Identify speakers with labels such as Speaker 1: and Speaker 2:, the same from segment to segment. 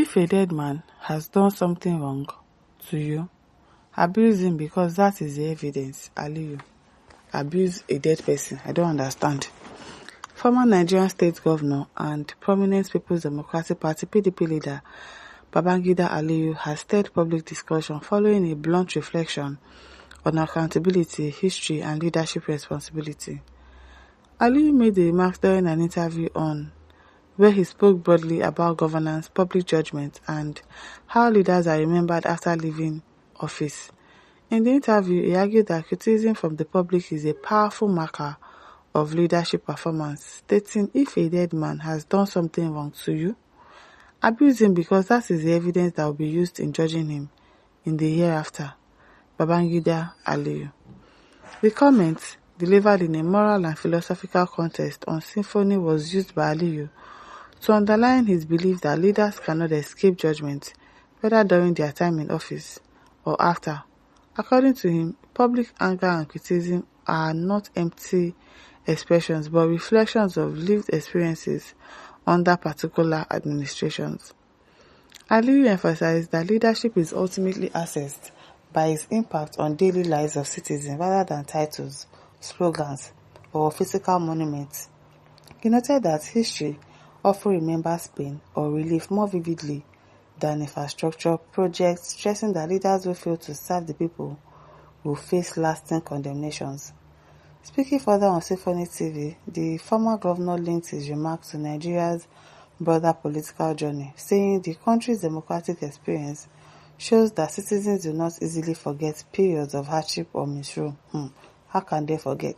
Speaker 1: If a dead man has done something wrong to you, abuse him because that is the evidence. Aliyu, abuse a dead person. I don't understand. Former Nigerian state governor and prominent People's Democratic Party (PDP) leader Babangida Aliyu has stirred public discussion following a blunt reflection on accountability, history, and leadership responsibility. Aliyu made the remarks during an interview on where he spoke broadly about governance, public judgment, and how leaders are remembered after leaving office. In the interview, he argued that criticism from the public is a powerful marker of leadership performance, stating if a dead man has done something wrong to you, abuse him because that is the evidence that will be used in judging him in the hereafter. Babangida Aliyu. The comment, delivered in a moral and philosophical context on symphony, was used by Aliyu to underline his belief that leaders cannot escape judgment, whether during their time in office or after. According to him, public anger and criticism are not empty expressions but reflections of lived experiences under particular administrations. Aliyu emphasized that leadership is ultimately assessed by its impact on daily lives of citizens rather than titles, slogans, or physical monuments. He noted that history often remembers pain or relief more vividly than infrastructure projects, stressing that leaders who fail to serve the people will face lasting condemnations. Speaking further on Symphony TV, the former governor linked his remarks to Nigeria's broader political journey, saying the country's democratic experience shows that citizens do not easily forget periods of hardship or misrule. How can they forget?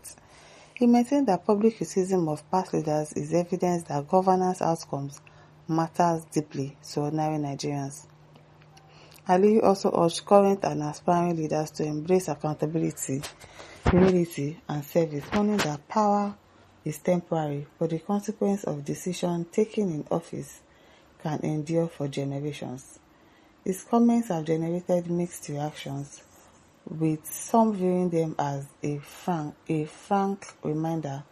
Speaker 1: He maintained that public criticism of past leaders is evidence that governance outcomes matters deeply to ordinary Nigerians. Aliyu also urged current and aspiring leaders to embrace accountability, humility, and service, warning that power is temporary, but the consequence of decisions taken in office can endure for generations. His comments have generated mixed reactions, with some viewing them as a frank reminder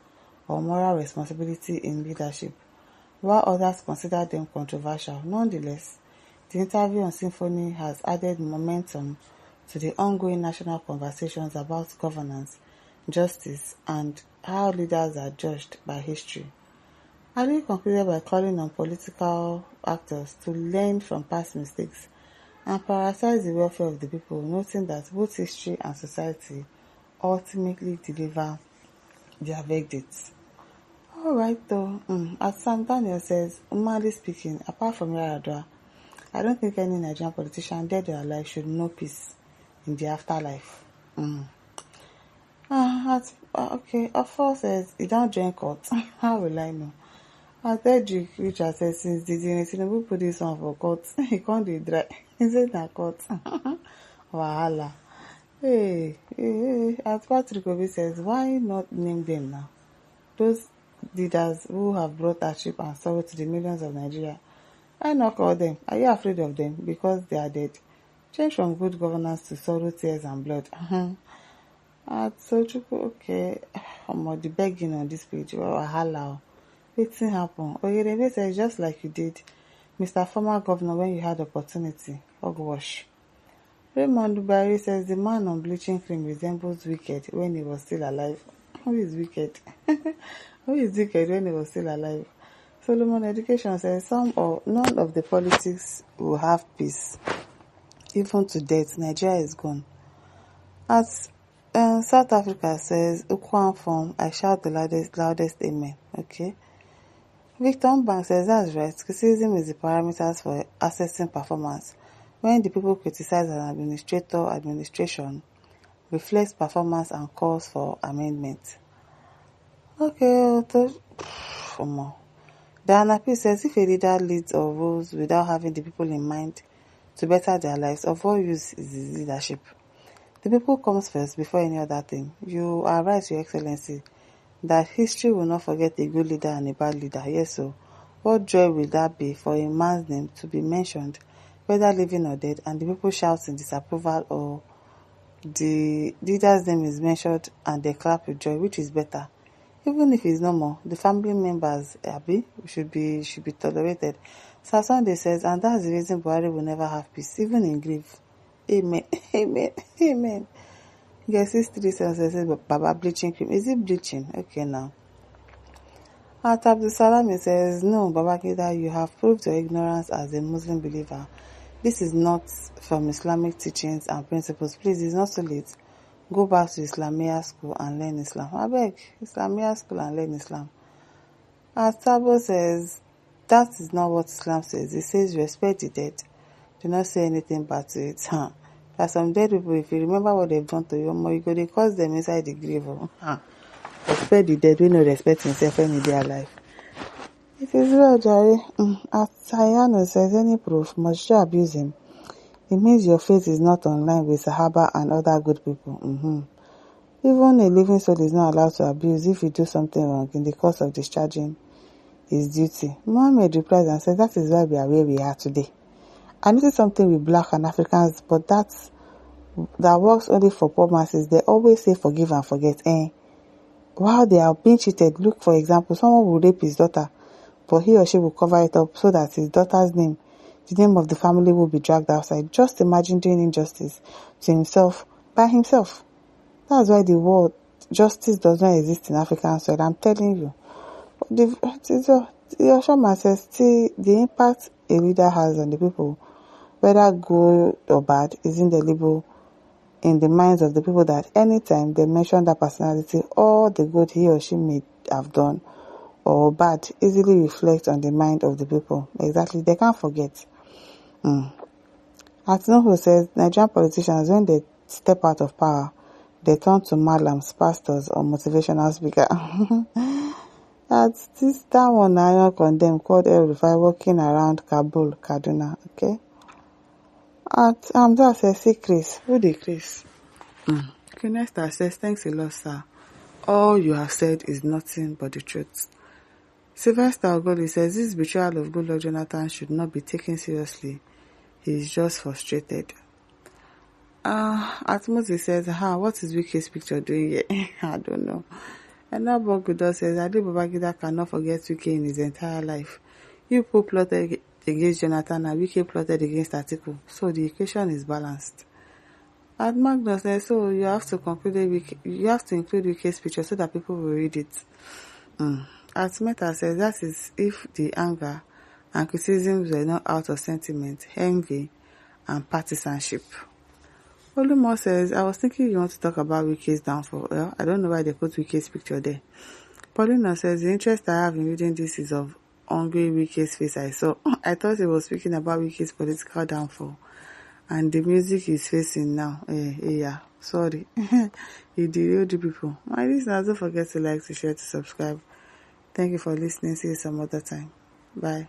Speaker 1: of moral responsibility in leadership, while others consider them controversial. Nonetheless, the interview on Symphony has added momentum to the ongoing national conversations about governance, justice, and how leaders are judged by history. Ali concluded by calling on political actors to learn from past mistakes and prioritize the welfare of the people, noting that both history and society ultimately deliver their verdicts. Alright though, as Sam Daniel says, humanly speaking, apart from Yaradua, I don't think any Nigerian politician, dead or alive, should know peace in the afterlife. Okay, Ofo says, he don't join court. How will I know? Cedric Richard says, since the Tinubu put this on for court, he can't be dry. He said that court. Wahala. Hey. As Patrick Obi says, why not name them now? Those leaders who have brought hardship and sorrow to the millions of Nigeria. Why not call them? Are you afraid of them because they are dead? Change from good governance to sorrow, tears, and blood. Okay. The begging on this page. Wahala. Wetin happen? Oyedele says, just like you did, Mr. Former Governor, when you had opportunity. Hogwash. Raymond Barry says, the man on bleaching cream resembles Wicked when he was still alive. Who is Wicked? Who is Wicked when he was still alive? Solomon Education says, some or none of the politics will have peace. Even to death, Nigeria is gone. As South Africa says, Ukwan form, I shout the loudest amen. Okay. Victor Bank says, that's right. Criticism is the parameters for assessing performance. When the people criticize an administration reflects performance and calls for amendment. Okay, Diana P says, if a leader leads or rules without having the people in mind to better their lives, of all use is his leadership. The people comes first before any other thing. You are right, Your Excellency, that history will not forget a good leader and a bad leader. Yes, so what joy will that be for a man's name to be mentioned, whether living or dead, and the people shout in disapproval, or the leader's name is mentioned and they clap with joy? Which is better? Even if it's normal, the family members, Abi, should be tolerated. Sir Sunday says, and that's the reason Buhari will never have peace, even in grief. Amen. Amen. Amen. Guess it's 3 says, Baba bleaching cream. Is it bleaching? Okay, now. At Abdul Salam, it says, no, Babangida, you have proved your ignorance as a Muslim believer. This is not from Islamic teachings and principles. Please, it's not too late. Go back to Islamia school and learn Islam. I beg, Islamia school and learn Islam. As Tabo says, that is not what Islam says. It says respect the dead. Do not say anything bad to it. There are some dead people, if you remember what they've done to you, you go to cause them inside the grave. Respect the dead, we no respect himself when they are alive. It is well, Jerry. As Sayano says, any proof must you abuse him. It means your faith is not online with Sahaba and other good people. Even a living soul is not allowed to abuse if you do something wrong in the course of discharging his duty. Muhammad replies and says, that is why we are where we are today. I noticed something with black and Africans, but that works only for poor masses. They always say forgive and forget. While they are being cheated, look, for example, someone will rape his daughter, but he or she will cover it up so that his daughter's name, the name of the family, will be dragged outside. Just imagine doing injustice to himself by himself. That's why the word justice does not exist in African soil. I'm telling you. The Oshama says, see, the impact a leader has on the people, whether good or bad, is indelible in the minds of the people, that anytime they mention that personality, all the good he or she may have done or bad easily reflect on the mind of the people. Exactly, they can't forget. Atinoho says, Nigerian politicians, when they step out of power, they turn to malams, pastors, or motivational speaker. That one I condemn called El Rufai walking around Kabul, Kaduna. Okay. At that says, see Chris. Who the Chris? Kunesta says, thanks a lot, sir. All you have said is nothing but the truth. Sylvester Ogoli says, this betrayal of Goodluck Jonathan should not be taken seriously. He is just frustrated. Atmosi says, what is Wiki's picture doing here? I don't know. And now Bogudo says, Aliyu Babangida cannot forget Wiki in his entire life. You people plotted against Jonathan and Wiki plotted against Atiku, so the equation is balanced. At Magnus says, so you have to include Wiki's picture so that people will read it. At Meta says, that is if the anger and criticisms were not out of sentiment, envy, and partisanship. Olumo says, I was thinking you want to talk about Wiki's downfall. Well, I don't know why they put Wiki's picture there. Paulina says, the interest I have in reading this is of hungry Wiki's face I saw. I thought he was speaking about Wiki's political downfall and the music he's facing now. Yeah, sorry. You derailed the people. My listeners, don't forget to like, to share, to subscribe. Thank you for listening. See you some other time. Bye.